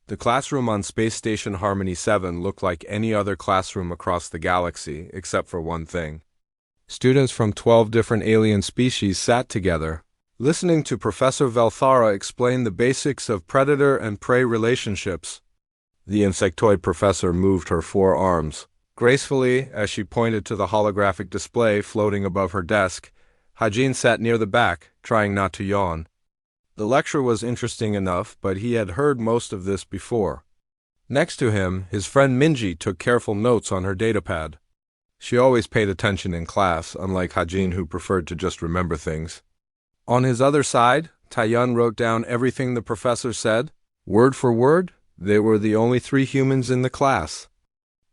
The classroom on Space Station Harmony 7 looked like any other classroom across the galaxy, except for one thing. Students from 12 different alien species sat together, listening to Professor Velthara explain the basics of predator and prey relationships. The insectoid professor moved her forearms gracefully as she pointed to the holographic display floating above her desk. Hajin sat near the back, trying not to yawn. The lecture was interesting enough, but he had heard most of this before. Next to him, his friend Minji took careful notes on her datapad. She always paid attention in class, unlike Hajin, who preferred to just remember things. On his other side, Taeyun wrote down everything the professor said, word for word. They were the only 3 humans in the class.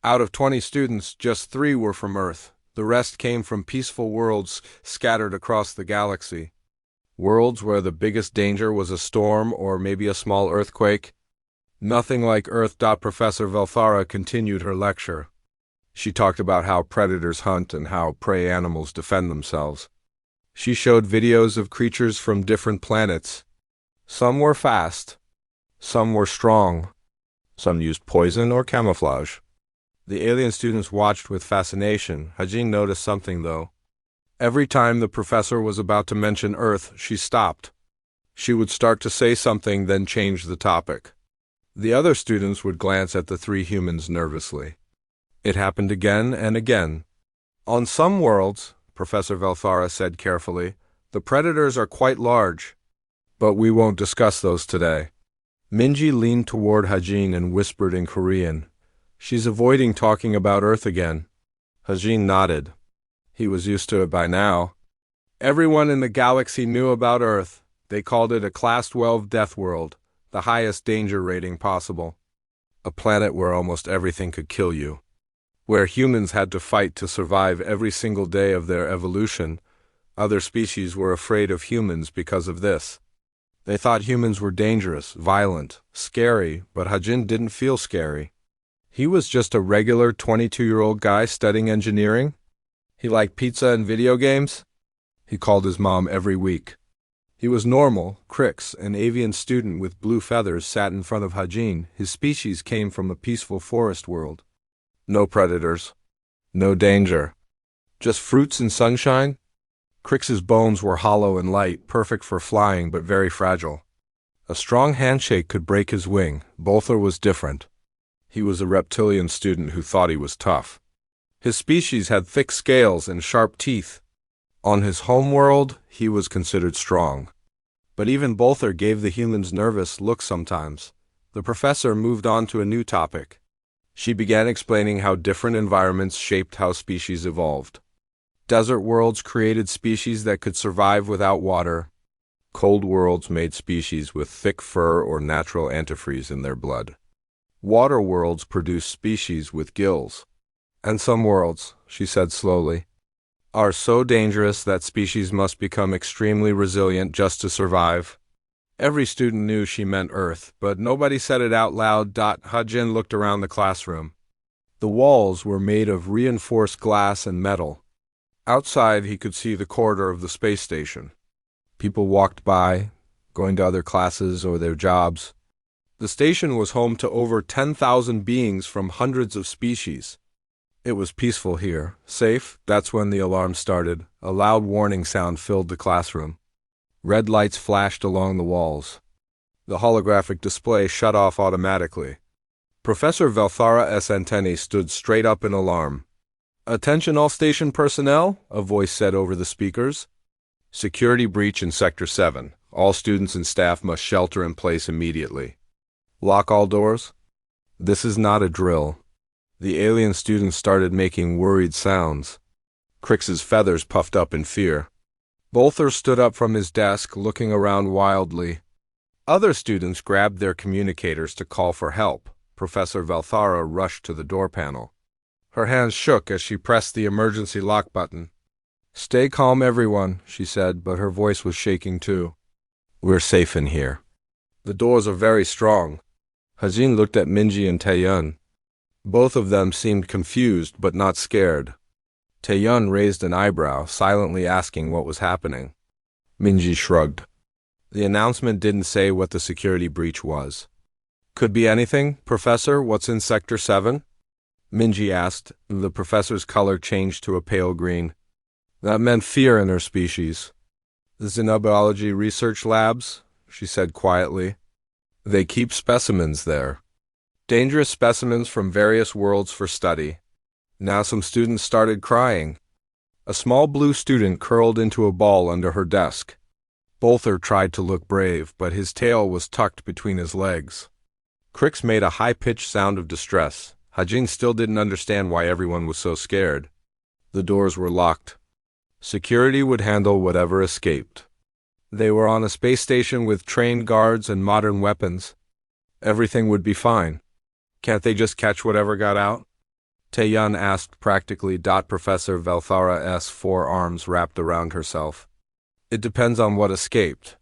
Out of 20 students, just 3 were from Earth. The rest came from peaceful worlds scattered across the galaxy. Worlds where the biggest danger was a storm or maybe a small earthquake. Nothing like Earth. Professor Velthara continued her lecture. She talked about how predators hunt and how prey animals defend themselves. She showed videos of creatures from different planets. Some were fast. Some were strong. Some used poison or camouflage. The alien students watched with fascination. Hajin noticed something, though. Every time the professor was about to mention Earth, she stopped. She would start to say something, then change the topic. The other students would glance at the 3 humans nervously. It happened again and again. On some worlds, Professor Velthara said carefully, the predators are quite large. But we won't discuss those today. Minji leaned toward Hajin and whispered in Korean, "She's avoiding talking about Earth again." Hajin nodded. He was used to it by now. Everyone in the galaxy knew about Earth. They called it a Class 12 death world, the highest danger rating possible. A planet where almost everything could kill you. Where humans had to fight to survive every single day of their evolution. Other species were afraid of humans because of this. They thought humans were dangerous, violent, scary, but Hajin didn't feel scary. He was just a regular 22-year-old guy studying engineering. He liked pizza and video games. He called his mom every week. He was normal. Crix, an avian student with blue feathers, sat in front of Hajin. His species came from a peaceful forest world. No predators. No danger. Just fruits and sunshine. Crix's bones were hollow and light, perfect for flying but very fragile. A strong handshake could break his wing. Bolther was different. He was a reptilian student who thought he was tough. His species had thick scales and sharp teeth. On his homeworld, he was considered strong. But even Bolther gave the humans nervous looks sometimes. The professor moved on to a new topic. She began explaining how different environments shaped how species evolved. Desert worlds created species that could survive without water. Cold worlds made species with thick fur or natural antifreeze in their blood. Water worlds produced species with gills. And some worlds, she said slowly, are so dangerous that species must become extremely resilient just to survive. Every student knew she meant Earth, but nobody said it out loud. Hajin looked around the classroom. The walls were made of reinforced glass and metal. Outside, he could see the corridor of the space station. People walked by, going to other classes or their jobs. The station was home to over 10,000 beings from hundreds of species. It was peaceful here, safe. That's when the alarm started. A loud warning sound filled the classroom. Red lights flashed along the walls. The holographic display shut off automatically. Professor Velthara Antennae stood straight up in alarm. "Attention all station personnel," a voice said over the speakers. "Security breach in Sector 7. All students and staff must shelter in place immediately. Lock all doors." This is not a drill. The alien students started making worried sounds. Crix's feathers puffed up in fear. Bolther stood up from his desk, looking around wildly. Other students grabbed their communicators to call for help. Professor Velthara rushed to the door panel. Her hands shook as she pressed the emergency lock button. "Stay calm, everyone," she said, but her voice was shaking too. "We're safe in here. The doors are very strong." Hajin looked at Minji and Taeyun. Both of them seemed confused but not scared. Taeyun raised an eyebrow, silently asking what was happening. Minji shrugged. The announcement didn't say what the security breach was. Could be anything, Professor. What's in Sector 7? Minji asked. The professor's color changed to a pale green. That meant fear in her species. The Xenobiology Research Labs, she said quietly. They keep specimens there. Dangerous specimens from various worlds for study. Now some students started crying. A small blue student curled into a ball under her desk. Bolther tried to look brave, but his tail was tucked between his legs. Crix made a high-pitched sound of distress. Hajin still didn't understand why everyone was so scared. The doors were locked. Security would handle whatever escaped. They were on a space station with trained guards and modern weapons. Everything would be fine. Can't they just catch whatever got out? Taeyun asked practically. Professor Velthara's 4 arms wrapped around herself. It depends on what escaped.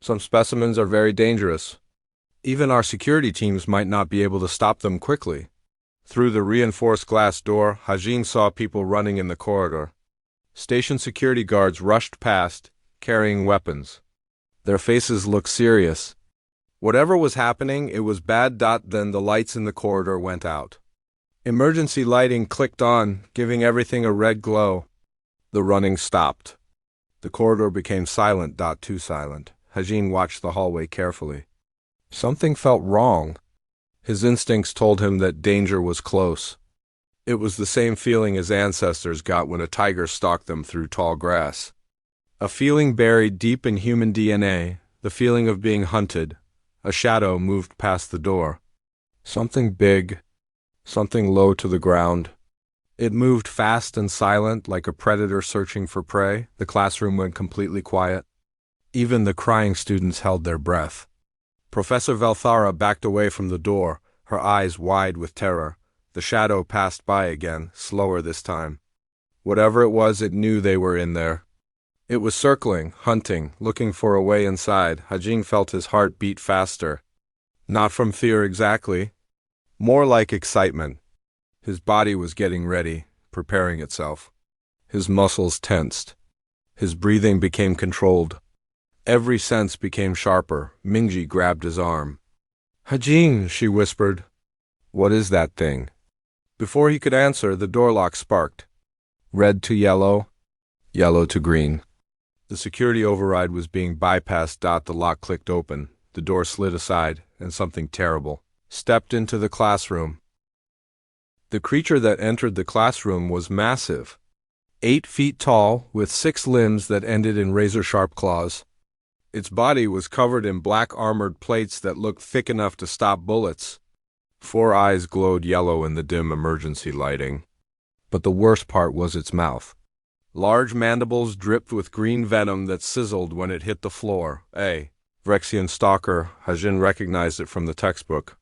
Some specimens are very dangerous. Even our security teams might not be able to stop them quickly. Through the reinforced glass door, Hajin saw people running in the corridor. Station security guards rushed past, carrying weapons. Their faces looked serious. Whatever was happening, it was bad. Then the lights in the corridor went out. Emergency lighting clicked on, giving everything a red glow. The running stopped. The corridor became silent. Too silent. Hajin watched the hallway carefully. Something felt wrong. His instincts told him that danger was close. It was the same feeling his ancestors got when a tiger stalked them through tall grass. A feeling buried deep in human DNA, the feeling of being hunted. A shadow moved past the door. Something big, something low to the ground. It moved fast and silent, like a predator searching for prey. The classroom went completely quiet. Even the crying students held their breath. Professor Velthara backed away from the door, her eyes wide with terror. The shadow passed by again, slower this time. Whatever it was, it knew they were in there. It was circling, hunting, looking for a way inside. Hajin felt his heart beat faster. Not from fear exactly. More like excitement. His body was getting ready, preparing itself. His muscles tensed. His breathing became controlled. Every sense became sharper. Minji grabbed his arm. Hajin, she whispered. What is that thing? Before he could answer, the door lock sparked. Red to yellow, yellow to green. The security override was being bypassed. The lock clicked open. The door slid aside, and something terrible stepped into the classroom. The creature that entered the classroom was massive. 8 feet tall, with 6 limbs that ended in razor-sharp claws. Its body was covered in black armored plates that looked thick enough to stop bullets. 4 eyes glowed yellow in the dim emergency lighting. But the worst part was its mouth. Large mandibles dripped with green venom that sizzled when it hit the floor. A Vrexian stalker, Hajin recognized it from the textbook.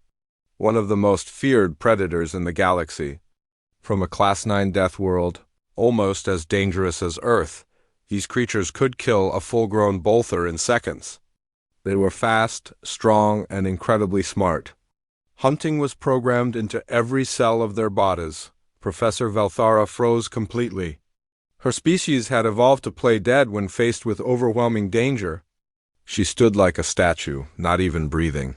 One of the most feared predators in the galaxy. From a Class 9 death world, almost as dangerous as Earth, these creatures could kill a full-grown bolther in seconds. They were fast, strong, and incredibly smart. Hunting was programmed into every cell of their bodies. Professor Velthara froze completely. Her species had evolved to play dead when faced with overwhelming danger. She stood like a statue, not even breathing.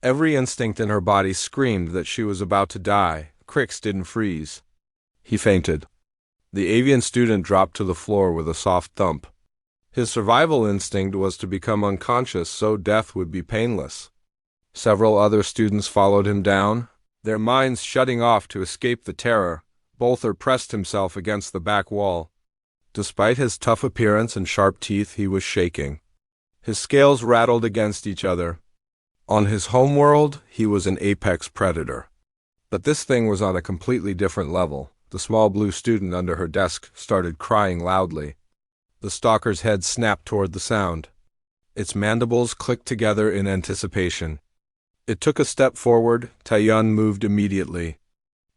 Every instinct in her body screamed that she was about to die. Crix didn't freeze. He fainted. The avian student dropped to the floor with a soft thump. His survival instinct was to become unconscious so death would be painless. Several other students followed him down, their minds shutting off to escape the terror. Bolther pressed himself against the back wall. Despite his tough appearance and sharp teeth, he was shaking. His scales rattled against each other. On his homeworld, he was an apex predator. But this thing was on a completely different level. The small blue student under her desk started crying loudly. The stalker's head snapped toward the sound. Its mandibles clicked together in anticipation. It took a step forward. Taeyun moved immediately.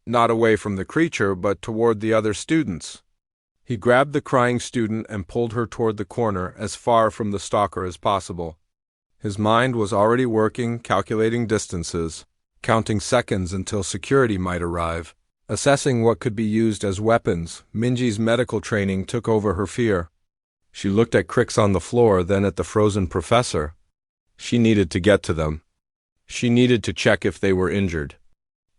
Not away from the creature, but toward the other students. He grabbed the crying student and pulled her toward the corner, as far from the stalker as possible. His mind was already working, calculating distances, counting seconds until security might arrive, assessing what could be used as weapons. Minji's medical training took over her fear. She looked at Crix on the floor, then at the frozen professor. She needed to get to them. She needed to check if they were injured.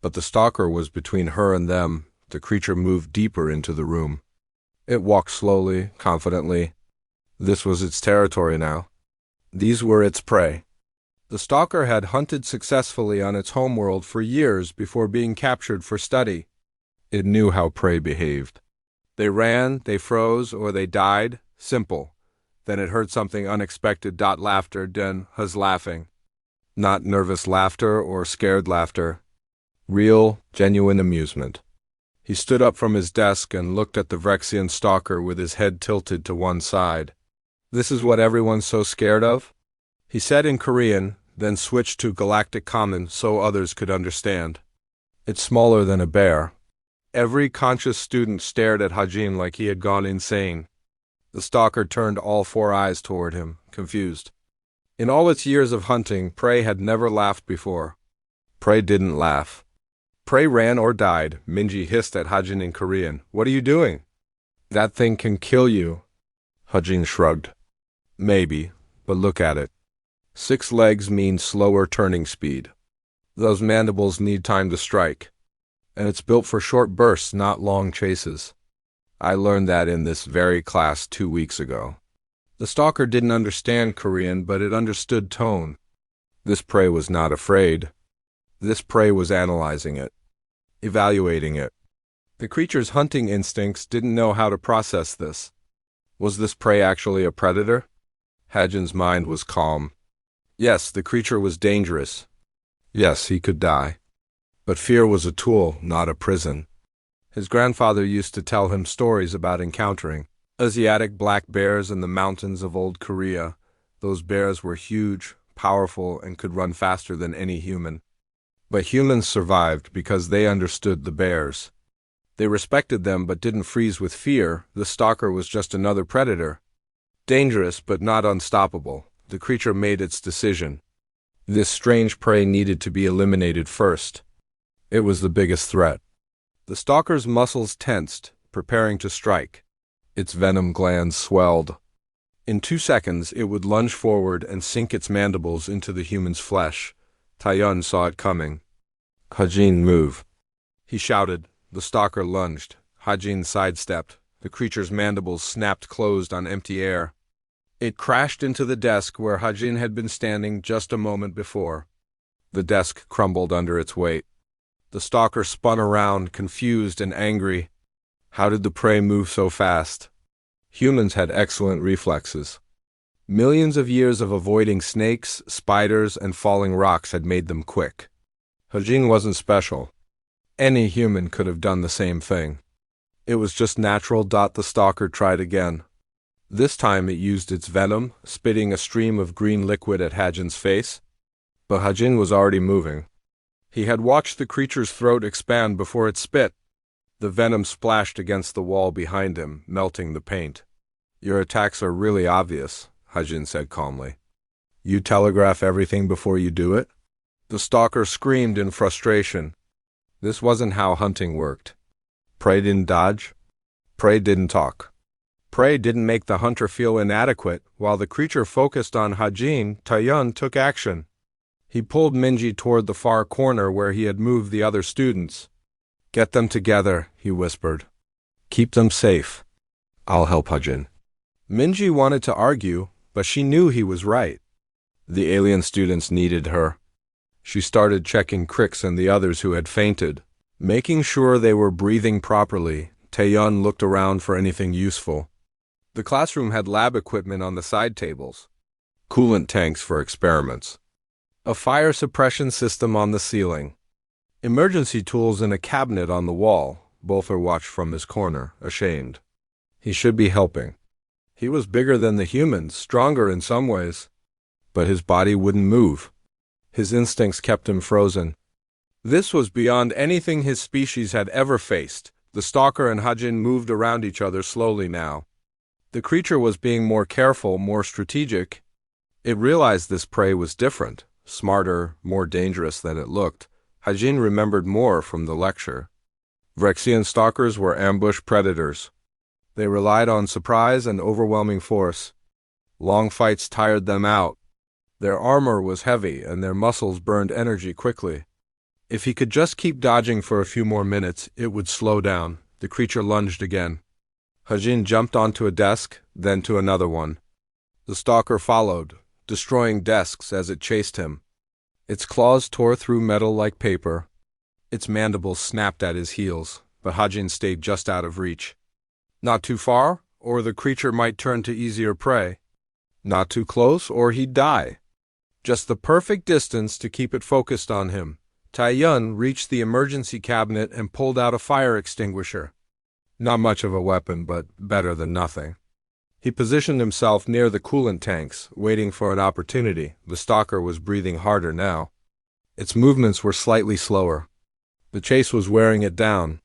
But the stalker was between her and them. The creature moved deeper into the room. It walked slowly, confidently. This was its territory now. These were its prey. The stalker had hunted successfully on its homeworld for years before being captured for study. It knew how prey behaved. They ran, they froze, or they died. Simple. Then it heard something unexpected. Laughter. Then was laughing. Not nervous laughter or scared laughter. Real, genuine amusement. He stood up from his desk and looked at the Vrexian stalker with his head tilted to one side. "This is what everyone's so scared of?" he said in Korean, then switched to Galactic Common so others could understand. "It's smaller than a bear." Every conscious student stared at Hajin like he had gone insane. The stalker turned all four eyes toward him, confused. In all its years of hunting, prey had never laughed before. Prey didn't laugh. Prey ran or died. Minji hissed at Hajin in Korean. "What are you doing?" "That thing can kill you." Hajin shrugged. "Maybe, but look at it. 6 legs mean slower turning speed. Those mandibles need time to strike. And it's built for short bursts, not long chases. I learned that in this very class 2 weeks ago." The stalker didn't understand Korean, but it understood tone. This prey was not afraid. This prey was analyzing it, evaluating it. The creature's hunting instincts didn't know how to process this. Was this prey actually a predator? Hajin's mind was calm. Yes, the creature was dangerous. Yes, he could die. But fear was a tool, not a prison. His grandfather used to tell him stories about encountering Asiatic black bears in the mountains of old Korea. Those bears were huge, powerful, and could run faster than any human. But humans survived because they understood the bears. They respected them but didn't freeze with fear. The stalker was just another predator. Dangerous but not unstoppable. The creature made its decision. This strange prey needed to be eliminated first. It was the biggest threat. The stalker's muscles tensed, preparing to strike. Its venom glands swelled. In 2 seconds, it would lunge forward and sink its mandibles into the human's flesh. Taeyun saw it coming. "Hajin, move," he shouted. The stalker lunged. Hajin sidestepped. The creature's mandibles snapped closed on empty air. It crashed into the desk where Hajin had been standing just a moment before. The desk crumbled under its weight. The stalker spun around, confused and angry. How did the prey move so fast? Humans had excellent reflexes. Millions of years of avoiding snakes, spiders, and falling rocks had made them quick. Hajin wasn't special. Any human could have done the same thing. It was just natural. The stalker tried again. This time it used its venom, spitting a stream of green liquid at Hajin's face. But Hajin was already moving. He had watched the creature's throat expand before it spit. The venom splashed against the wall behind him, melting the paint. "Your attacks are really obvious," Hajin said calmly. "You telegraph everything before you do it?" The stalker screamed in frustration. This wasn't how hunting worked. Prey didn't dodge. Prey didn't talk. Prey didn't make the hunter feel inadequate. While the creature focused on Hajin, Taeyun took action. He pulled Minji toward the far corner where he had moved the other students. "Get them together," he whispered. "Keep them safe. I'll help Hajin." Minji wanted to argue, but she knew he was right. The alien students needed her. She started checking Crix and the others who had fainted, making sure they were breathing properly. Taeyun looked around for anything useful. The classroom had lab equipment on the side tables, coolant tanks for experiments, a fire suppression system on the ceiling, emergency tools in a cabinet on the wall. Bolfer watched from his corner, ashamed. He should be helping. He was bigger than the humans, stronger in some ways. But his body wouldn't move. His instincts kept him frozen. This was beyond anything his species had ever faced. The stalker and Hajin moved around each other slowly now. The creature was being more careful, more strategic. It realized this prey was different, smarter, more dangerous than it looked. Hajin remembered more from the lecture. Vrexian stalkers were ambush predators. They relied on surprise and overwhelming force. Long fights tired them out. Their armor was heavy and their muscles burned energy quickly. If he could just keep dodging for a few more minutes, it would slow down. The creature lunged again. Hajin jumped onto a desk, then to another one. The stalker followed, destroying desks as it chased him. Its claws tore through metal like paper. Its mandibles snapped at his heels, but Hajin stayed just out of reach. Not too far, or the creature might turn to easier prey. Not too close, or he'd die. Just the perfect distance to keep it focused on him. Taiyun reached the emergency cabinet and pulled out a fire extinguisher. Not much of a weapon, but better than nothing. He positioned himself near the coolant tanks, waiting for an opportunity. The stalker was breathing harder now. Its movements were slightly slower. The chase was wearing it down.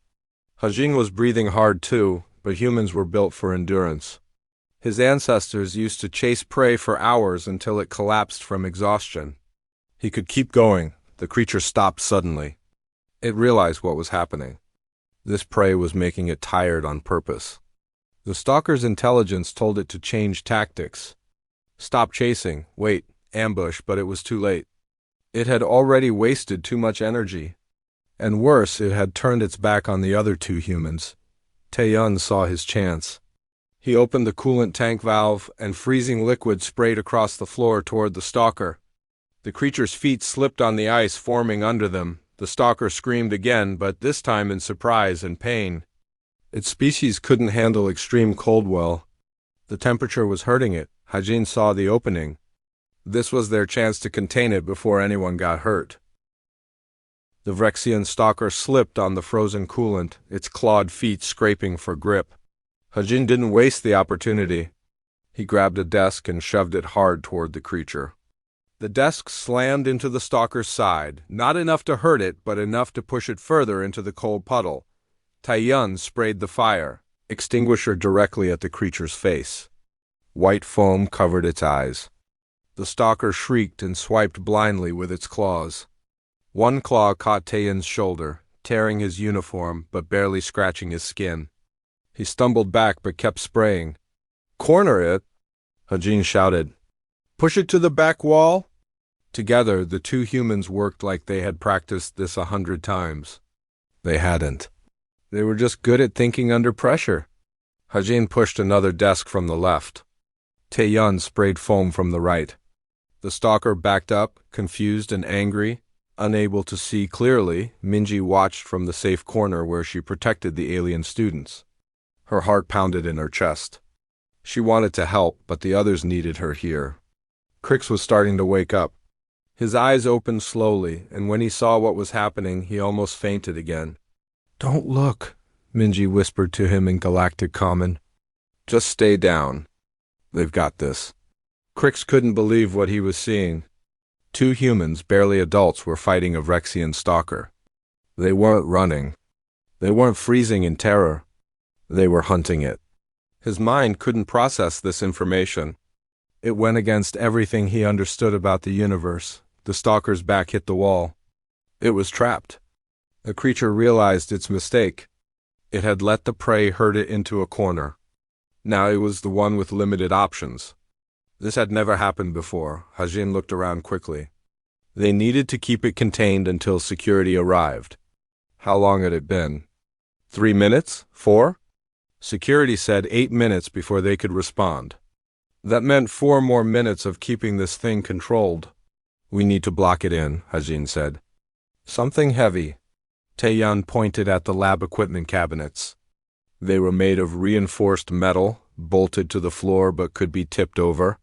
Hajin was breathing hard too, but humans were built for endurance. His ancestors used to chase prey for hours until it collapsed from exhaustion. He could keep going. The creature stopped suddenly. It realized what was happening. This prey was making it tired on purpose. The stalker's intelligence told it to change tactics. Stop chasing, wait, ambush, but it was too late. It had already wasted too much energy. And worse, it had turned its back on the other two humans. Taeyun saw his chance. He opened the coolant tank valve, and freezing liquid sprayed across the floor toward the stalker. The creature's feet slipped on the ice forming under them. The stalker screamed again, but this time in surprise and pain. Its species couldn't handle extreme cold well. The temperature was hurting it. Hajin saw the opening. This was their chance to contain it before anyone got hurt. The Vrexian stalker slipped on the frozen coolant, its clawed feet scraping for grip. Hajin didn't waste the opportunity. He grabbed a desk and shoved it hard toward the creature. The desk slammed into the stalker's side, not enough to hurt it, but enough to push it further into the cold puddle. Taiyun sprayed the fire extinguisher directly at the creature's face. White foam covered its eyes. The stalker shrieked and swiped blindly with its claws. One claw caught Taiyun's shoulder, tearing his uniform but barely scratching his skin. He stumbled back but kept spraying. "Corner it!" Hajin shouted. "Push it to the back wall!" Together, the two humans worked like they had practiced this 100 times. They hadn't. They were just good at thinking under pressure. Hajin pushed another desk from the left. Taeyun sprayed foam from the right. The stalker backed up, confused and angry. Unable to see clearly, Minji watched from the safe corner where she protected the alien students. Her heart pounded in her chest. She wanted to help, but the others needed her here. Crix was starting to wake up. His eyes opened slowly, and when he saw what was happening, he almost fainted again. "Don't look," Minji whispered to him in Galactic Common. "Just stay down. They've got this." Crix couldn't believe what he was seeing. Two humans, barely adults, were fighting a Vrexian stalker. They weren't running. They weren't freezing in terror. They were hunting it. His mind couldn't process this information. It went against everything he understood about the universe. The stalker's back hit the wall. It was trapped. The creature realized its mistake. It had let the prey herd it into a corner. Now it was the one with limited options. This had never happened before. Hajin looked around quickly. They needed to keep it contained until security arrived. How long had it been? 3 minutes? 4? Security said 8 minutes before they could respond. That meant 4 more minutes of keeping this thing controlled. "We need to block it in," Hajin said. "Something heavy." Taeyun pointed at the lab equipment cabinets. They were made of reinforced metal, bolted to the floor but could be tipped over.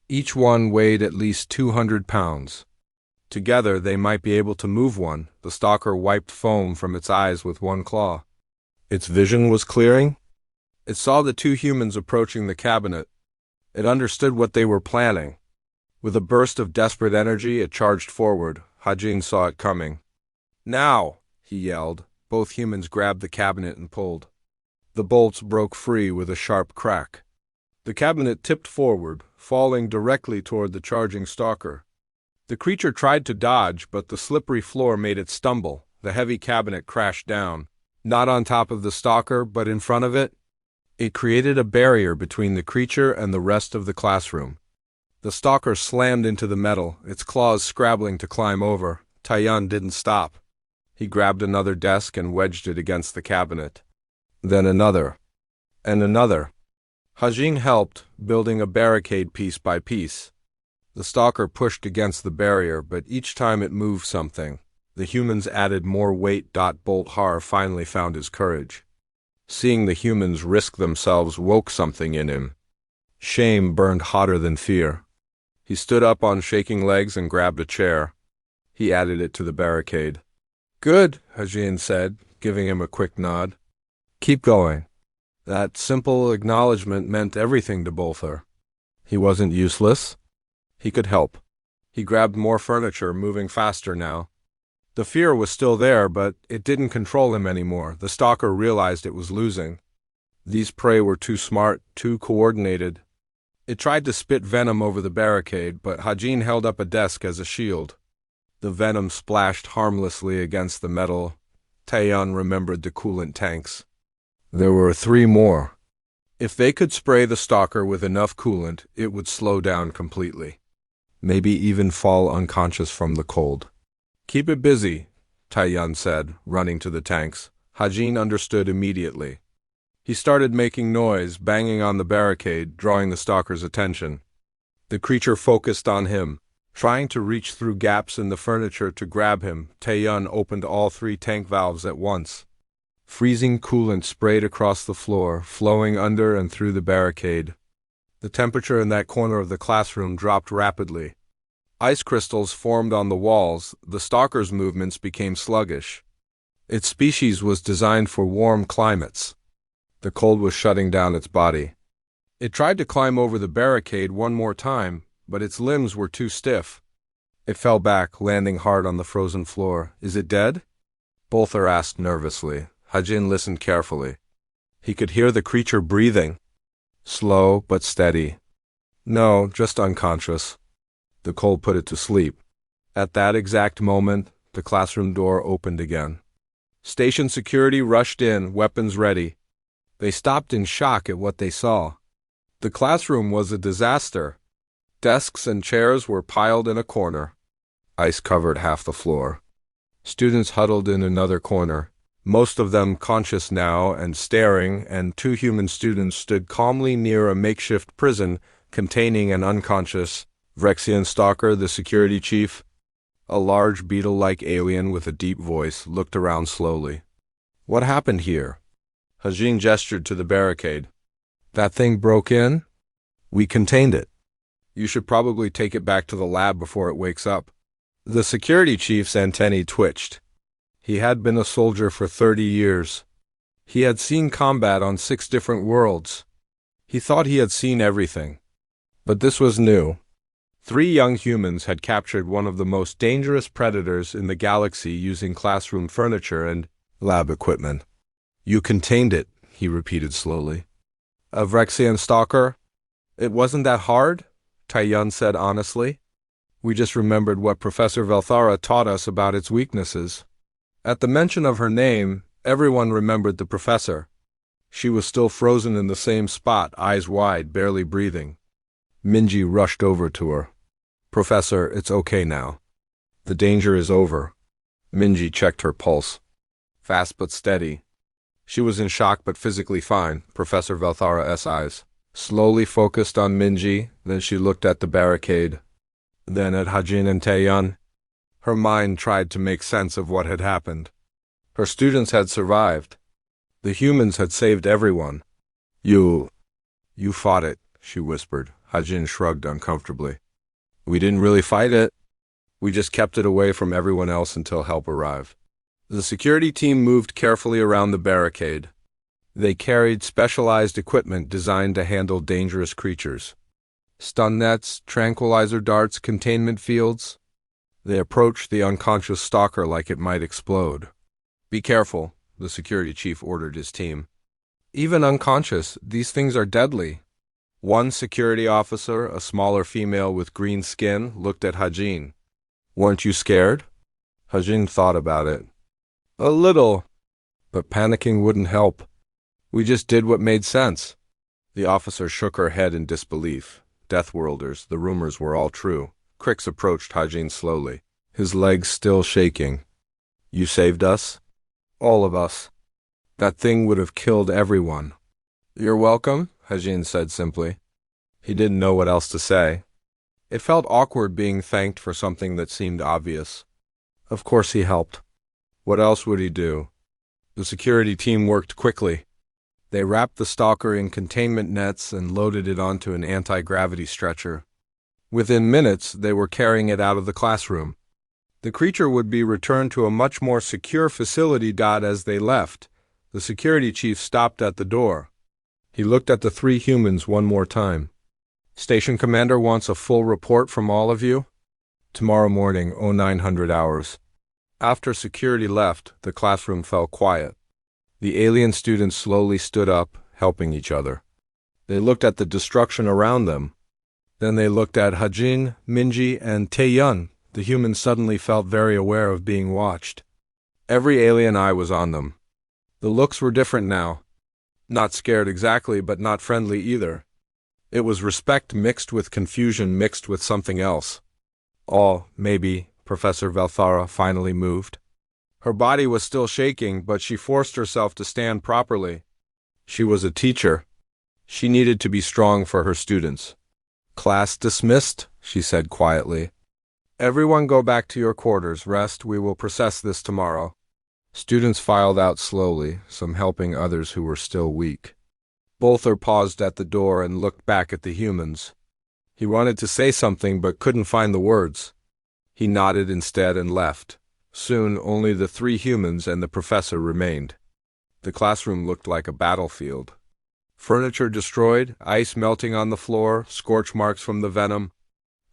Each one weighed at least 200 pounds. Together they might be able to move one. The stalker wiped foam from its eyes with one claw. Its vision was clearing. It saw the two humans approaching the cabinet. It understood what they were planning. With a burst of desperate energy, it charged forward. Hajin saw it coming. "Now!" he yelled. Both humans grabbed the cabinet and pulled. The bolts broke free with a sharp crack. The cabinet tipped forward, falling directly toward the charging stalker. The creature tried to dodge, but the slippery floor made it stumble. The heavy cabinet crashed down, not on top of the stalker, but in front of it. It created a barrier between the creature and the rest of the classroom. The stalker slammed into the metal, its claws scrabbling to climb over. Taiyun didn't stop. He grabbed another desk and wedged it against the cabinet. Then another. And another. Hajin helped, building a barricade piece by piece. The stalker pushed against the barrier, but each time it moved something. The humans added more weight. Bolt Har finally found his courage. Seeing the humans risk themselves woke something in him. Shame burned hotter than fear. He stood up on shaking legs and grabbed a chair. He added it to the barricade. "Good," Hajin said, giving him a quick nod. "Keep going." That simple acknowledgement meant everything to Bolthar. He wasn't useless. He could help. He grabbed more furniture, moving faster now. The fear was still there, but it didn't control him anymore. The stalker realized it was losing. These prey were too smart, too coordinated. It tried to spit venom over the barricade, but Hajin held up a desk as a shield. The venom splashed harmlessly against the metal. Taiyun remembered the coolant tanks. There were 3 more. If they could spray the stalker with enough coolant, it would slow down completely. Maybe even fall unconscious from the cold. "Keep it busy," Taiyun said, running to the tanks. Hajin understood immediately. He started making noise, banging on the barricade, drawing the stalker's attention. The creature focused on him, trying to reach through gaps in the furniture to grab him. Taiyun opened all 3 tank valves at once. Freezing coolant sprayed across the floor, flowing under and through the barricade. The temperature in that corner of the classroom dropped rapidly. Ice crystals formed on the walls. The stalker's movements became sluggish. Its species was designed for warm climates. The cold was shutting down its body. It tried to climb over the barricade one more time, but its limbs were too stiff. It fell back, landing hard on the frozen floor. "Is it dead?" Bolthar asked nervously. Hajin listened carefully. He could hear the creature breathing. Slow but steady. "No, just unconscious." The cold put it to sleep. At that exact moment, the classroom door opened again. Station security rushed in, weapons ready. They stopped in shock at what they saw. The classroom was a disaster. Desks and chairs were piled in a corner. Ice covered half the floor. Students huddled in another corner, most of them conscious now and staring, and 2 human students stood calmly near a makeshift prison containing an unconscious Vrexian stalker. The security chief, a large beetle-like alien with a deep voice, looked around slowly. "What happened here?" Hajin gestured to the barricade. "That thing broke in? We contained it. You should probably take it back to the lab before it wakes up." The security chief's antennae twitched. He had been a soldier for 30 years. He had seen combat on 6 different worlds. He thought he had seen everything. But this was new. 3 young humans had captured one of the most dangerous predators in the galaxy using classroom furniture and lab equipment. "You contained it," he repeated slowly. "A Vrexian stalker? It wasn't that hard," Taiyun said honestly. "We just remembered what Professor Velthara taught us about its weaknesses." At the mention of her name, everyone remembered the professor. She was still frozen in the same spot, eyes wide, barely breathing. Minji rushed over to her. "Professor, it's okay now. The danger is over." Minji checked her pulse. Fast but steady. She was in shock but physically fine. Professor Velthara's eyes slowly focused on Minji, then she looked at the barricade, then at Hajin and Taiyun. Her mind tried to make sense of what had happened. Her students had survived. The humans had saved everyone. You fought it," she whispered. Hajin shrugged uncomfortably. "We didn't really fight it. We just kept it away from everyone else until help arrived." The security team moved carefully around the barricade. They carried specialized equipment designed to handle dangerous creatures. Stun nets, tranquilizer darts, containment fields. They approached the unconscious stalker like it might explode. "Be careful," the security chief ordered his team. "Even unconscious, these things are deadly." One security officer, a smaller female with green skin, looked at Hajin. "Weren't you scared?" Hajin thought about it. "A little, but panicking wouldn't help. We just did what made sense." The officer shook her head in disbelief. Deathworlders, the rumors were all true. Crix approached Hajin slowly, his legs still shaking. You saved us? All of us. That thing would have killed everyone. You're welcome, Hajin said simply. He didn't know what else to say. It felt awkward being thanked for something that seemed obvious. Of course he helped. What else would he do? The security team worked quickly. They wrapped the stalker in containment nets and loaded it onto an anti-gravity stretcher. Within minutes, they were carrying it out of the classroom. The creature would be returned to a much more secure facility. As they left, the security chief stopped at the door. He looked at the three humans one more time. Station commander wants a full report from all of you. Tomorrow morning, 0900 hours. After security left, the classroom fell quiet. The alien students slowly stood up, helping each other. They looked at the destruction around them. Then they looked at Hajin, Minji, and Taeyun. The humans suddenly felt very aware of being watched. Every alien eye was on them. The looks were different now. Not scared exactly, but not friendly either. It was respect mixed with confusion mixed with something else. Maybe, Professor Velthara finally moved. Her body was still shaking, but she forced herself to stand properly. She was a teacher. She needed to be strong for her students. Class dismissed, she said quietly. Everyone go back to your quarters, rest, we will process this tomorrow. Students filed out slowly, some helping others who were still weak. Bolther paused at the door and looked back at the humans. He wanted to say something but couldn't find the words. He nodded instead and left. Soon, only the three humans and the professor remained. The classroom looked like a battlefield. Furniture destroyed, ice melting on the floor, scorch marks from the venom.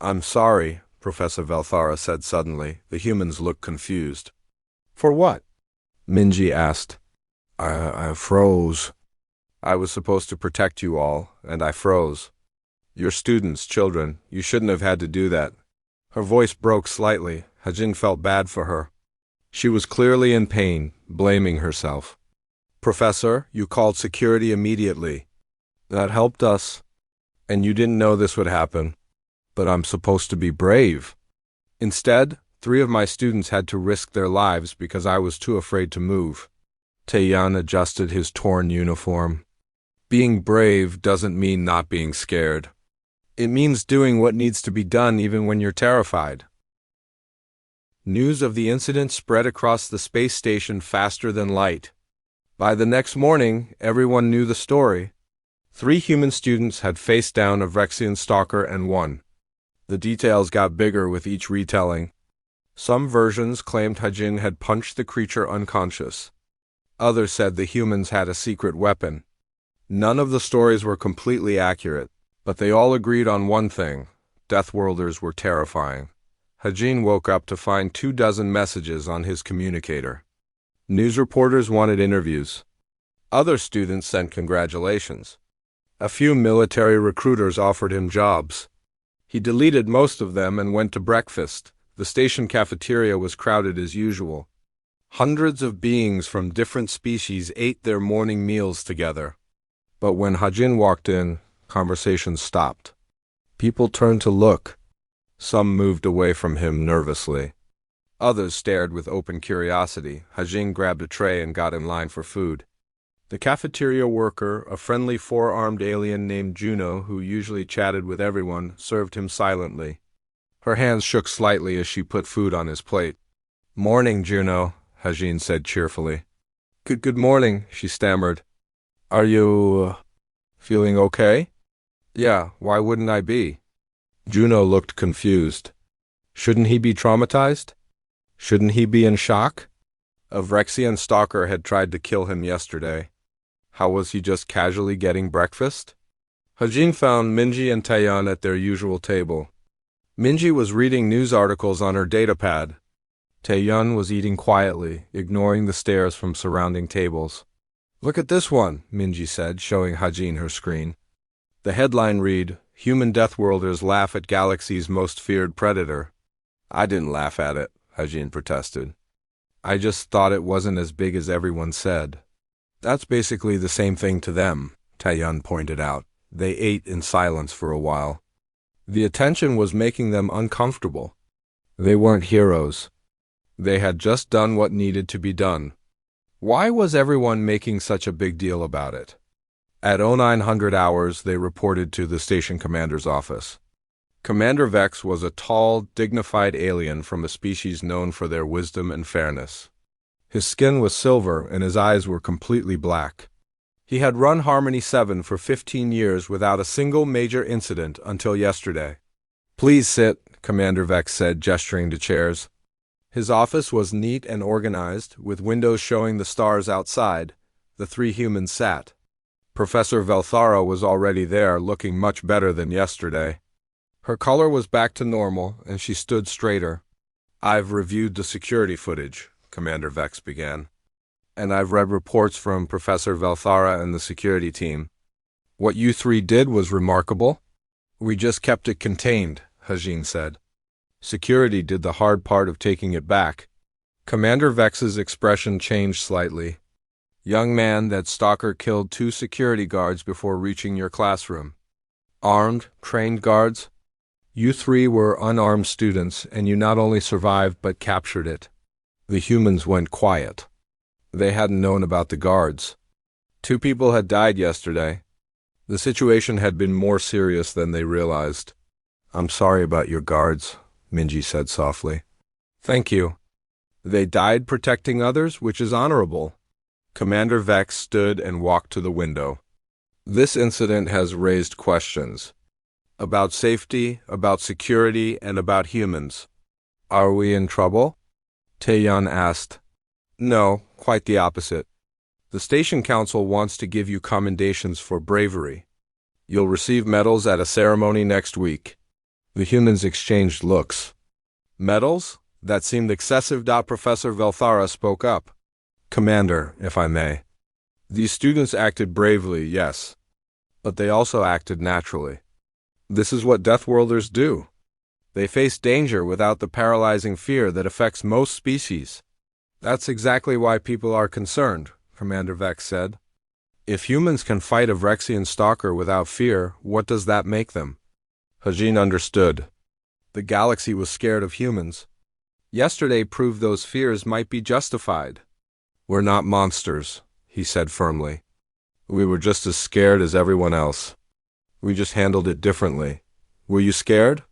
I'm sorry, Professor Velthara said suddenly. The humans looked confused. For what? Minji asked. I froze. I was supposed to protect you all, and I froze. You're students, children. You shouldn't have had to do that. Her voice broke slightly. Hajin felt bad for her. She was clearly in pain, blaming herself. Professor, you called security immediately. That helped us. And you didn't know this would happen. But I'm supposed to be brave. Instead, 3 of my students had to risk their lives because I was too afraid to move. Taeyun adjusted his torn uniform. Being brave doesn't mean not being scared. It means doing what needs to be done even when you're terrified. News of the incident spread across the space station faster than light. By the next morning, everyone knew the story. 3 human students had faced down a Vrexian stalker and won. The details got bigger with each retelling. Some versions claimed Hajin had punched the creature unconscious. Others said the humans had a secret weapon. None of the stories were completely accurate, but they all agreed on one thing: Deathworlders were terrifying. Hajin woke up to find 24 messages on his communicator. News reporters wanted interviews. Other students sent congratulations. A few military recruiters offered him jobs. He deleted most of them and went to breakfast. The station cafeteria was crowded as usual. Hundreds of beings from different species ate their morning meals together. But when Hajin walked in, conversations stopped. People turned to look. Some moved away from him nervously. Others stared with open curiosity. Hajin grabbed a tray and got in line for food. The cafeteria worker, a friendly 4-armed alien named Juno, who usually chatted with everyone, served him silently. Her hands shook slightly as she put food on his plate. Morning, Juno, Hajin said cheerfully. Good morning, she stammered. Are you, feeling okay? Yeah, why wouldn't I be? Juno looked confused. Shouldn't he be traumatized? Shouldn't he be in shock? A Vrexian stalker had tried to kill him yesterday. How was he just casually getting breakfast? Hajin found Minji and Taeyun at their usual table. Minji was reading news articles on her datapad. Taeyun was eating quietly, ignoring the stares from surrounding tables. Look at this one, Minji said, showing Hajin her screen. The headline read, Human Deathworlders Laugh at Galaxy's Most Feared Predator. I didn't laugh at it, Hajin protested. I just thought it wasn't as big as everyone said. That's basically the same thing to them, Taeyun pointed out. They ate in silence for a while. The attention was making them uncomfortable. They weren't heroes. They had just done what needed to be done. Why was everyone making such a big deal about it? At 0900 hours, they reported to the station commander's office. Commander Vex was a tall, dignified alien from a species known for their wisdom and fairness. His skin was silver and his eyes were completely black. He had run Harmony 7 for 15 years without a single major incident until yesterday. "Please sit," Commander Vex said, gesturing to chairs. His office was neat and organized, with windows showing the stars outside. The three humans sat. Professor Velthara was already there, looking much better than yesterday. Her color was back to normal, and she stood straighter. "I've reviewed the security footage," Commander Vex began. "And I've read reports from Professor Velthara and the security team. What you three did was remarkable. We just kept it contained," Hajin said. "Security did the hard part of taking it back." Commander Vex's expression changed slightly. "Young man, that stalker killed 2 security guards before reaching your classroom. Armed, trained guards? You three were unarmed students, and you not only survived but captured it." The humans went quiet. They hadn't known about the guards. 2 people had died yesterday. The situation had been more serious than they realized. "I'm sorry about your guards," Minji said softly. "Thank you. They died protecting others, which is honorable." Commander Vex stood and walked to the window. "This incident has raised questions. About safety, about security, and about humans. Are we in trouble?" Taeyeon asked. "No, quite the opposite. The station council wants to give you commendations for bravery. You'll receive medals at a ceremony next week." The humans exchanged looks. "Medals? That seemed excessive." Professor Velthara spoke up. "Commander, if I may. These students acted bravely, yes. But they also acted naturally. This is what Deathworlders do. They face danger without the paralyzing fear that affects most species. That's exactly why people are concerned," Commander Vex said. "If humans can fight a Vrexian stalker without fear, what does that make them?" Hajin understood. The galaxy was scared of humans. Yesterday proved those fears might be justified. "We're not monsters," he said firmly. "We were just as scared as everyone else. We just handled it differently. Were you scared?"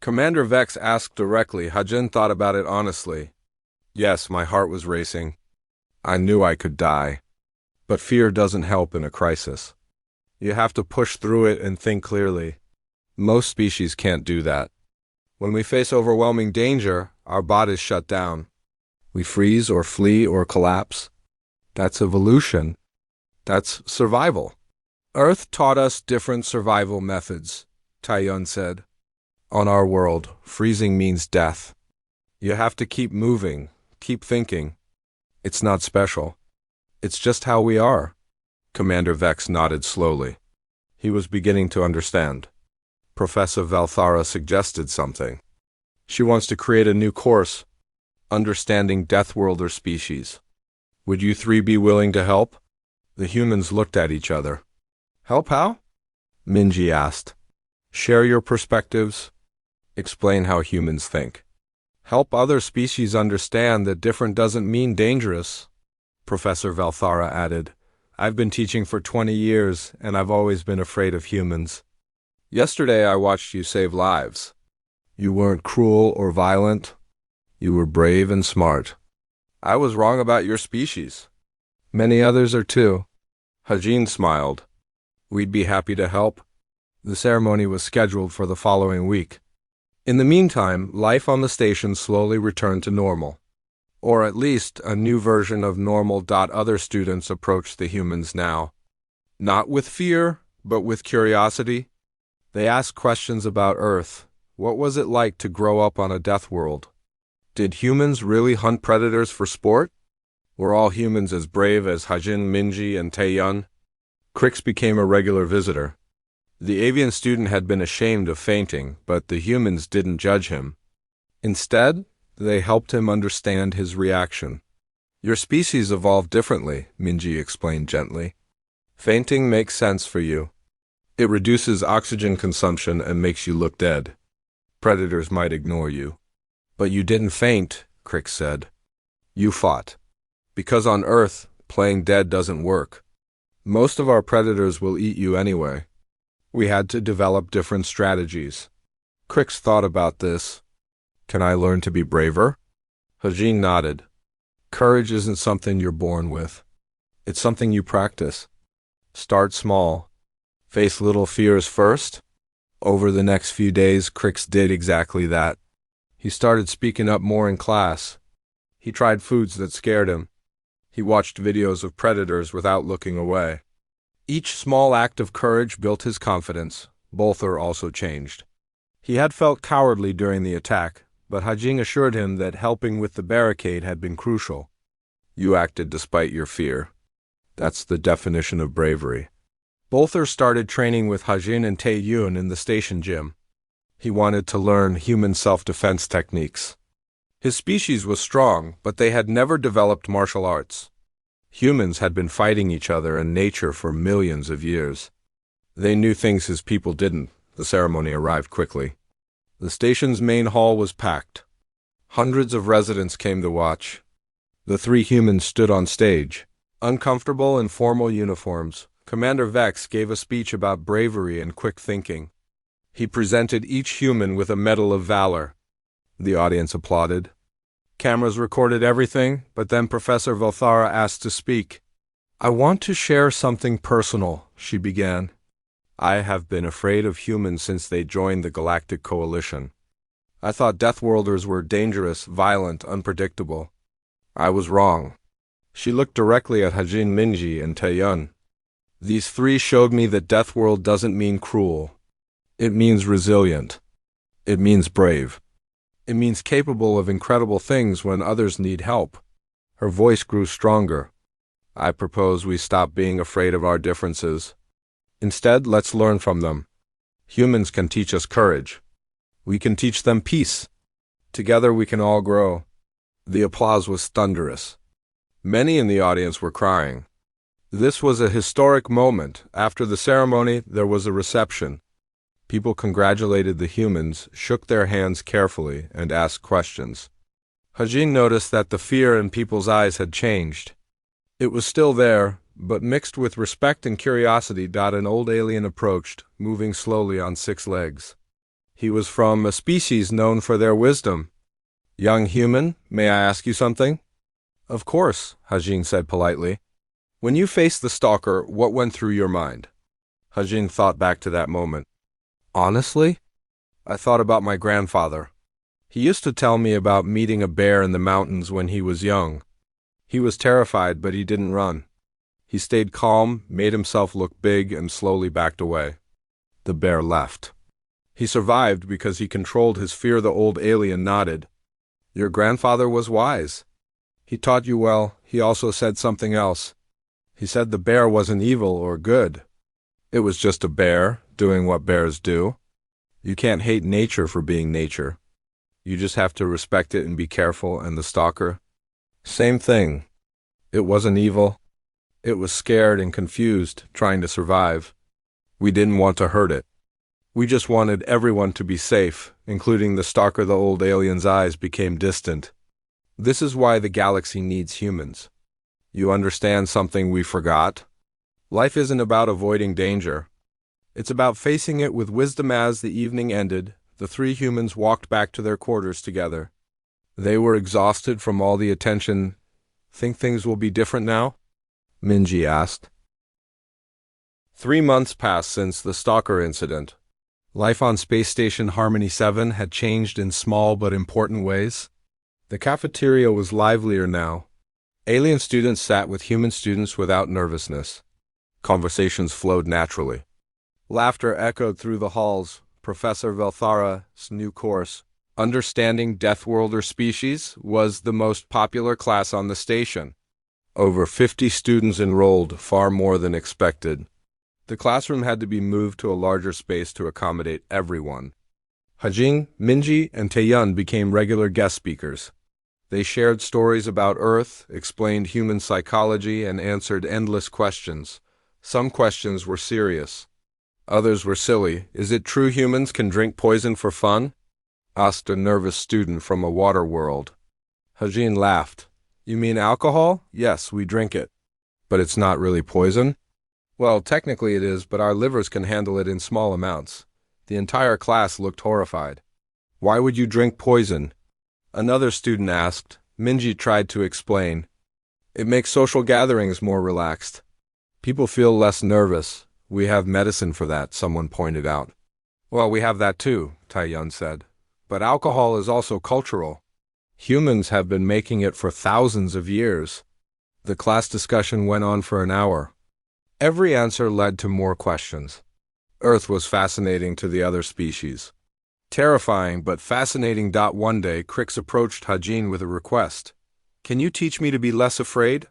Commander Vex asked directly. Hajin thought about it honestly. "Yes, my heart was racing. I knew I could die. But fear doesn't help in a crisis. You have to push through it and think clearly. Most species can't do that. When we face overwhelming danger, our bodies shut down. We freeze or flee or collapse. That's evolution. That's survival." "Earth taught us different survival methods," Taeyeon said. "On our world, freezing means death. You have to keep moving, keep thinking. It's not special. It's just how we are." Commander Vex nodded slowly. He was beginning to understand. Professor Velthara suggested something. She wants to create a new course, Understanding Deathworlder Species. Would you three be willing to help? The humans looked at each other. "Help how?" Minji asked. "Share your perspectives. Explain how humans think. Help other species understand that different doesn't mean dangerous." Professor Velthara added, "I've been teaching for 20 years, and I've always been afraid of humans. Yesterday I watched you save lives. You weren't cruel or violent. You were brave and smart. I was wrong about your species. Many others are too." Hajin smiled. "We'd be happy to help." The ceremony was scheduled for the following week. In the meantime, life on the station slowly returned to normal. Or at least a new version of normal. Other students approached the humans now. Not with fear, but with curiosity. They asked questions about Earth. What was it like to grow up on a death world? Did humans really hunt predators for sport? Were all humans as brave as Hajin, Minji, and Taeyeon? Crix became a regular visitor. The avian student had been ashamed of fainting, but the humans didn't judge him. Instead, they helped him understand his reaction. "Your species evolved differently," Minji explained gently. "Fainting makes sense for you. It reduces oxygen consumption and makes you look dead. Predators might ignore you. But you didn't faint, Crick said. You fought. Because on Earth, playing dead doesn't work. Most of our predators will eat you anyway. We had to develop different strategies. Crix thought about this. Can I learn to be braver? Hajin nodded. Courage isn't something you're born with. It's something you practice. Start small. Face little fears first. Over the next few days, Crix did exactly that. He started speaking up more in class. He tried foods that scared him. He watched videos of predators without looking away. Each small act of courage built his confidence. Bolther also changed. He had felt cowardly during the attack, but Hajing assured him that helping with the barricade had been crucial. You acted despite your fear. That's the definition of bravery. Bolther started training with Hajin and Tae-Yun in the station gym. He wanted to learn human self-defense techniques. His species was strong, but they had never developed martial arts. Humans had been fighting each other in nature for millions of years. They knew things his people didn't. The ceremony arrived quickly. The station's main hall was packed. Hundreds of residents came to watch. The three humans stood on stage. Uncomfortable in formal uniforms, Commander Vex gave a speech about bravery and quick thinking. He presented each human with a Medal of Valor. The audience applauded. Cameras recorded everything, but then Professor Velthara asked to speak. I want to share something personal, she began. I have been afraid of humans since they joined the Galactic Coalition. I thought Deathworlders were dangerous, violent, unpredictable. I was wrong. She looked directly at Hajin Minji and Taeyun. These three showed me that Deathworld doesn't mean cruel. It means resilient. It means brave. It means capable of incredible things when others need help. Her voice grew stronger. I propose we stop being afraid of our differences. Instead, let's learn from them. Humans can teach us courage. We can teach them peace. Together we can all grow. The applause was thunderous. Many in the audience were crying. This was a historic moment. After the ceremony, there was a reception. People congratulated the humans, shook their hands carefully, and asked questions. Hajin noticed that the fear in people's eyes had changed. It was still there, but mixed with respect and curiosity. An old alien approached, moving slowly on 6 legs. He was from a species known for their wisdom. Young human, may I ask you something? Of course, Hajin said politely. When you faced the stalker, what went through your mind? Hajin thought back to that moment. Honestly, I thought about my grandfather. He used to tell me about meeting a bear in the mountains when he was young. He was terrified, but he didn't run. He stayed calm, made himself look big, and slowly backed away. The bear left. He survived because he controlled his fear. The old alien nodded. Your grandfather was wise. He taught you well. He also said something else. He said the bear wasn't evil or good. It was just a bear, doing what bears do. You can't hate nature for being nature. You just have to respect it and be careful. And the stalker? Same thing. It wasn't evil. It was scared and confused, trying to survive. We didn't want to hurt it. We just wanted everyone to be safe, including the stalker. The old alien's eyes became distant. This is why the galaxy needs humans. You understand something we forgot? Life isn't about avoiding danger. It's about facing it with wisdom. As the evening ended, the three humans walked back to their quarters together. They were exhausted from all the attention. Think things will be different now? Minji asked. 3 months passed since the stalker incident. Life on Space Station Harmony 7 had changed in small but important ways. The cafeteria was livelier now. Alien students sat with human students without nervousness. Conversations flowed naturally. Laughter echoed through the halls. Professor Velthara's new course, Understanding Deathworlder Species, was the most popular class on the station. Over 50 students enrolled, far more than expected. The classroom had to be moved to a larger space to accommodate everyone. Hajing, Minji, and Taeyun became regular guest speakers. They shared stories about Earth, explained human psychology, and answered endless questions. Some questions were serious. Others were silly. Is it true humans can drink poison for fun? Asked a nervous student from a water world. Hajin laughed. You mean alcohol? Yes, we drink it. But it's not really poison? Well, technically it is, but our livers can handle it in small amounts. The entire class looked horrified. Why would you drink poison? Another student asked. Minji tried to explain. It makes social gatherings more relaxed. People feel less nervous. We have medicine for that, someone pointed out. Well, we have that too, Taiyun said. But alcohol is also cultural. Humans have been making it for thousands of years. The class discussion went on for an hour. Every answer led to more questions. Earth was fascinating to the other species. Terrifying but fascinating. One day, Crix approached Hajin with a request. Can you teach me to be less afraid?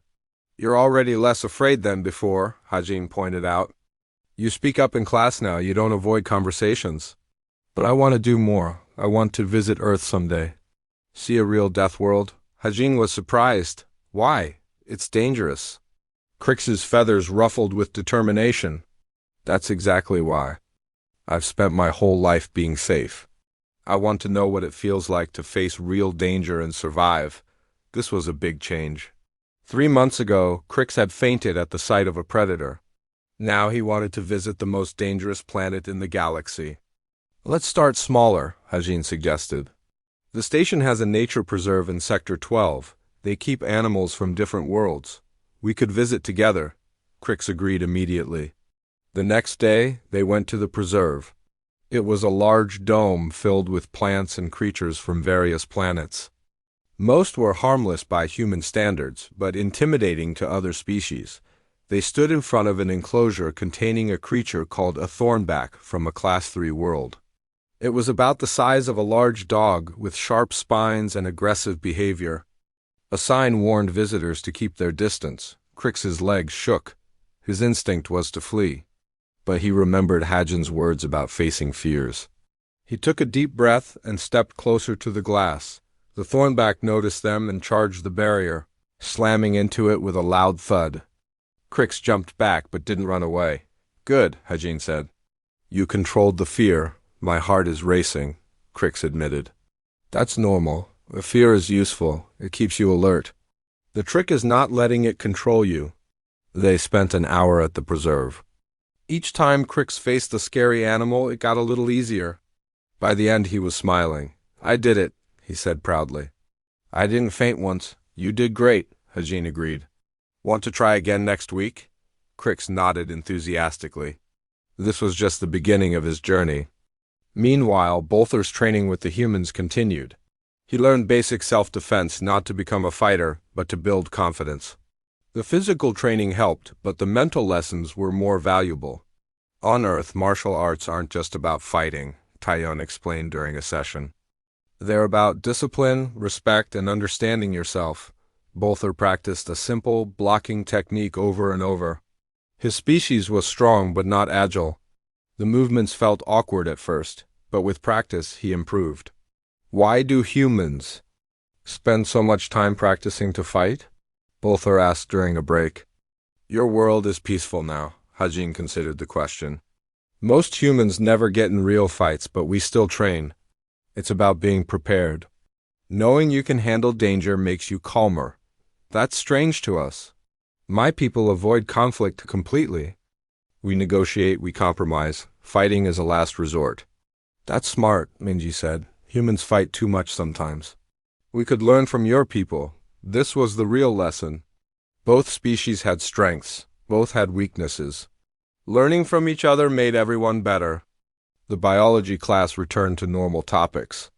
You're already less afraid than before, Hajin pointed out. You speak up in class now, you don't avoid conversations. But I want to do more. I want to visit Earth someday. See a real death world? Hajin was surprised. Why? It's dangerous. Crix's feathers ruffled with determination. That's exactly why. I've spent my whole life being safe. I want to know what it feels like to face real danger and survive. This was a big change. 3 months ago, Crix had fainted at the sight of a predator. Now he wanted to visit the most dangerous planet in the galaxy. Let's start smaller, Hajin suggested. The station has a nature preserve in Sector 12. They keep animals from different worlds. We could visit together. Crix agreed immediately. The next day, they went to the preserve. It was a large dome filled with plants and creatures from various planets. Most were harmless by human standards, but intimidating to other species. They stood in front of an enclosure containing a creature called a thornback from a Class 3 world. It was about the size of a large dog with sharp spines and aggressive behavior. A sign warned visitors to keep their distance. Crix's legs shook. His instinct was to flee. But he remembered Hajin's words about facing fears. He took a deep breath and stepped closer to the glass. The thornback noticed them and charged the barrier, slamming into it with a loud thud. Crix jumped back but didn't run away. Good, Hajin said. You controlled the fear. My heart is racing, Crix admitted. That's normal. The fear is useful. It keeps you alert. The trick is not letting it control you. They spent an hour at the preserve. Each time Crix faced the scary animal, it got a little easier. By the end, he was smiling. I did it, he said proudly. I didn't faint once. You did great, Hajin agreed. Want to try again next week? Crix nodded enthusiastically. This was just the beginning of his journey. Meanwhile, Bolther's training with the humans continued. He learned basic self-defense, not to become a fighter, but to build confidence. The physical training helped, but the mental lessons were more valuable. On Earth, martial arts aren't just about fighting, Taiyun explained during a session. They're about discipline, respect, and understanding yourself. Bolther practiced a simple, blocking technique over and over. His species was strong but not agile. The movements felt awkward at first, but with practice he improved. Why do humans spend so much time practicing to fight? Bolther asked during a break. Your world is peaceful now, Hajin considered the question. Most humans never get in real fights, but we still train. It's about being prepared. Knowing you can handle danger makes you calmer. That's strange to us. My people avoid conflict completely. We negotiate, we compromise. Fighting is a last resort. That's smart, Minji said. Humans fight too much sometimes. We could learn from your people. This was the real lesson. Both species had strengths. Both had weaknesses. Learning from each other made everyone better. The biology class returned to normal topics.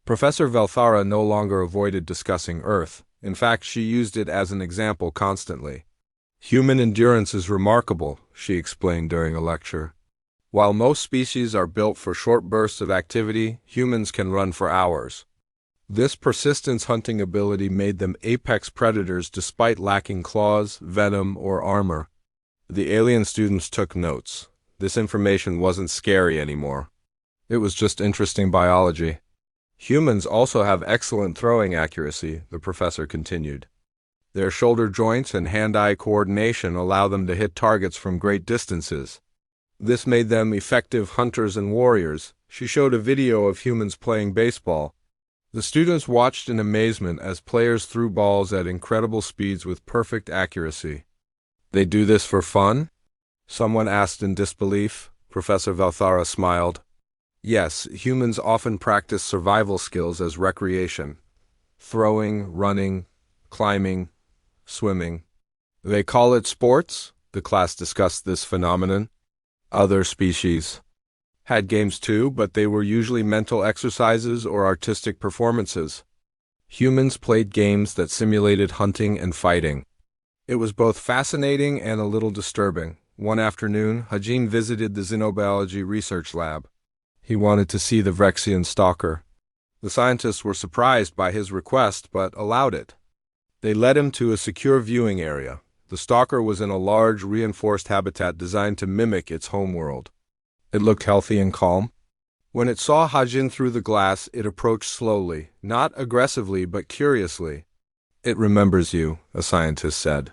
Professor Velthara no longer avoided discussing Earth. In fact, she used it as an example constantly. Human endurance is remarkable, she explained during a lecture. While most species are built for short bursts of activity, humans can run for hours. This persistence hunting ability made them apex predators despite lacking claws, venom, or armor. The alien students took notes. This information wasn't scary anymore. It was just interesting biology. Humans also have excellent throwing accuracy, the professor continued. Their shoulder joints and hand-eye coordination allow them to hit targets from great distances. This made them effective hunters and warriors. She showed a video of humans playing baseball. The students watched in amazement as players threw balls at incredible speeds with perfect accuracy. They do this for fun? Someone asked in disbelief. Professor Valthara smiled. Yes, humans often practice survival skills as recreation. Throwing, running, climbing, swimming. They call it sports? The class discussed this phenomenon. Other species had games too, but they were usually mental exercises or artistic performances. Humans played games that simulated hunting and fighting. It was both fascinating and a little disturbing. One afternoon, Hajin visited the xenobiology research lab. He wanted to see the Vrexian stalker. The scientists were surprised by his request, but allowed it. They led him to a secure viewing area. The stalker was in a large, reinforced habitat designed to mimic its homeworld. It looked healthy and calm. When it saw Hajin through the glass, it approached slowly, not aggressively but curiously. It remembers you, a scientist said.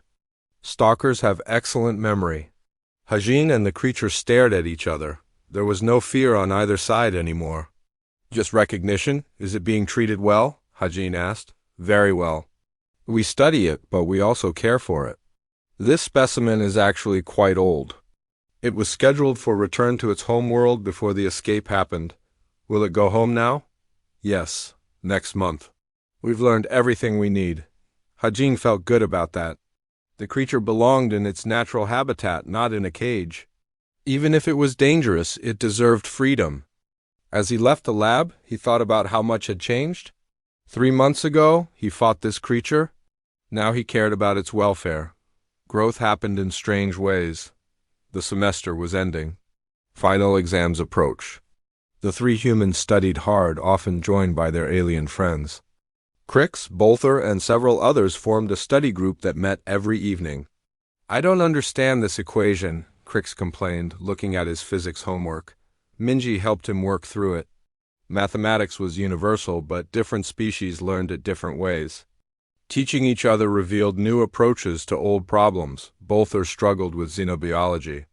Stalkers have excellent memory. Hajin and the creature stared at each other. There was no fear on either side anymore. Just recognition? Is it being treated well? Hajin asked. Very well. We study it, but we also care for it. This specimen is actually quite old. It was scheduled for return to its homeworld before the escape happened. Will it go home now? Yes, next month. We've learned everything we need. Hajin felt good about that. The creature belonged in its natural habitat, not in a cage. Even if it was dangerous, it deserved freedom. As he left the lab, he thought about how much had changed. 3 months ago, he fought this creature. Now he cared about its welfare. Growth happened in strange ways. The semester was ending. Final exams approach. The 3 humans studied hard, often joined by their alien friends. Crix, Bolther, and several others formed a study group that met every evening. I don't understand this equation, Crix complained, looking at his physics homework. Minji helped him work through it. Mathematics was universal, but different species learned it different ways. Teaching each other revealed new approaches to old problems. Bolther struggled with xenobiology.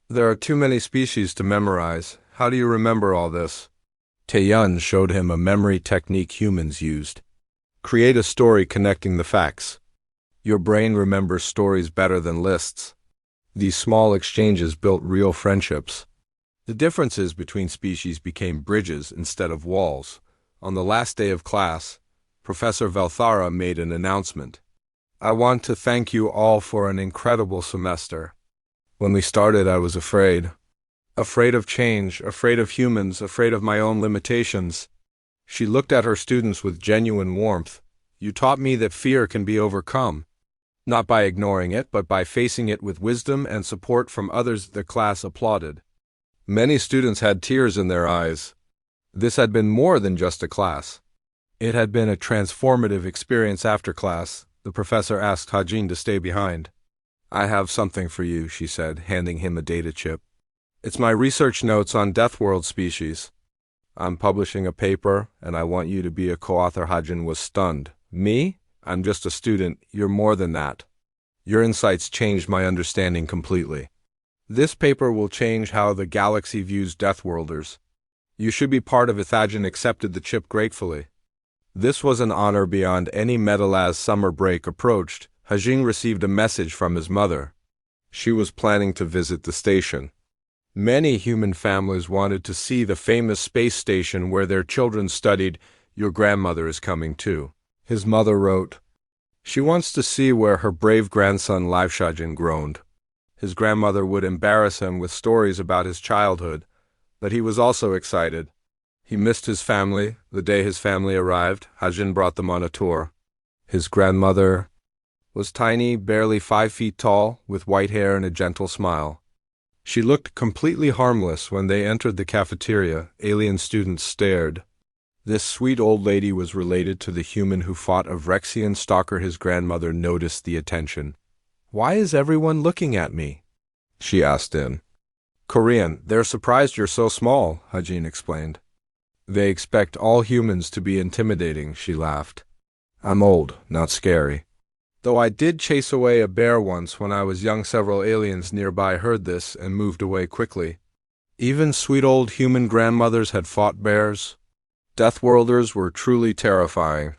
There are too many species to memorize. How do you remember all this? Taeyun showed him a memory technique humans used. Create a story connecting the facts. Your brain remembers stories better than lists. These small exchanges built real friendships. The differences between species became bridges instead of walls. On the last day of class, Professor Valthara made an announcement. I want to thank you all for an incredible semester. When we started, I was afraid. Afraid of change, afraid of humans, afraid of my own limitations. She looked at her students with genuine warmth. You taught me that fear can be overcome. Not by ignoring it, but by facing it with wisdom and support from others. The class applauded. Many students had tears in their eyes. This had been more than just a class. It had been a transformative experience after class. The professor asked Hajin to stay behind. I have something for you, she said, handing him a data chip. It's my research notes on Deathworld species. I'm publishing a paper, and I want you to be a co-author. Hajin was stunned. Me? I'm just a student. You're more than that. Your insights changed my understanding completely. This paper will change how the galaxy views Deathworlders. You should be part of it. Hajin accepted the chip gratefully. This was an honor beyond any medal. As summer break approached, Hajin received a message from his mother. She was planning to visit the station. Many human families wanted to see the famous space station where their children studied. Your grandmother is coming too, his mother wrote. She wants to see where her brave grandson Liveshajin groaned. His grandmother would embarrass him with stories about his childhood, but he was also excited. He missed his family. The day his family arrived, Hajin brought them on a tour. His grandmother was tiny, barely 5 feet tall, with white hair and a gentle smile. She looked completely harmless. When they entered the cafeteria, alien students stared. This sweet old lady was related to the human who fought a Vrexian stalker. His grandmother noticed the attention. Why is everyone looking at me? She asked in Korean. They're surprised you're so small, Hajin explained. They expect all humans to be intimidating, she laughed. I'm old, not scary. Though I did chase away a bear once when I was young, several aliens nearby heard this and moved away quickly. Even sweet old human grandmothers had fought bears. Deathworlders were truly terrifying.